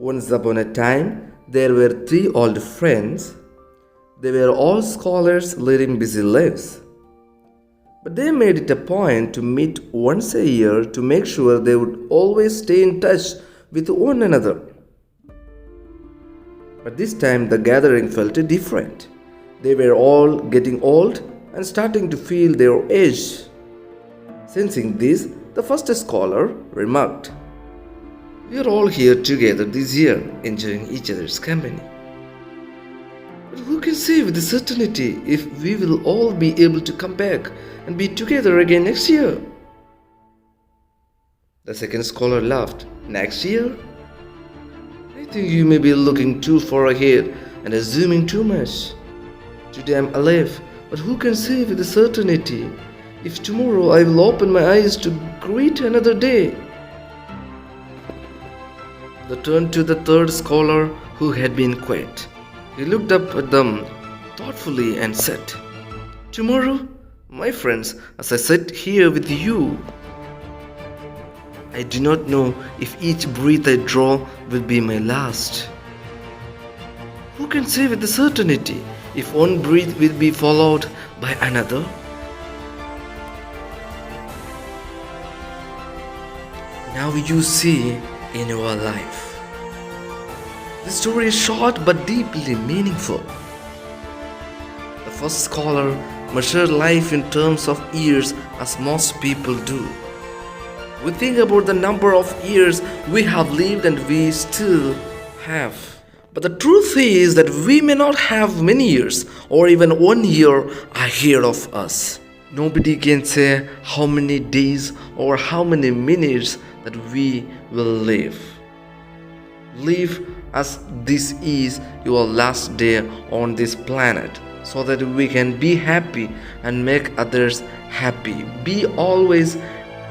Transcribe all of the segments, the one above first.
Once upon a time, there were three old friends. They were all scholars leading busy lives. But they made it a point to meet once a year to make sure they would always stay in touch with one another. But this time the gathering felt different. They were all getting old and starting to feel their age. Sensing this, the first scholar remarked, "We are all here together this year, enjoying each other's company. But who can say with certainty if we will all be able to come back and be together again next year?" The second scholar laughed. "Next year? I think you may be looking too far ahead and assuming too much. Today I am alive, but who can say with certainty if tomorrow I will open my eyes to greet another day?" They turned to the third scholar who had been quiet. He looked up at them thoughtfully and said, "Tomorrow, my friends, as I sit here with you, I do not know if each breath I draw will be my last. Who can say with certainty if one breath will be followed by another?" Now you see in your life. The story is short but deeply meaningful. The first scholar measured life in terms of years as most people do. We think about the number of years we have lived and we still have. But the truth is that we may not have many years or even 1 year ahead of us. Nobody can say how many days or how many minutes that we will live. Live as this is your last day on this planet so that we can be happy and make others happy. Be always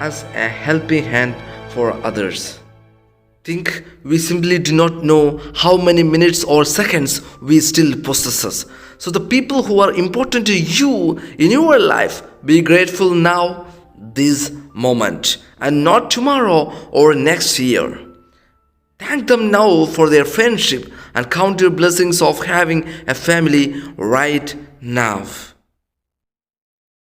as a helping hand for others. Think we simply do not know how many minutes or seconds we still possess. So the people who are important to you in your life, be grateful now, this moment, and not tomorrow or next year. Thank them now for their friendship and count your blessings of having a family right now.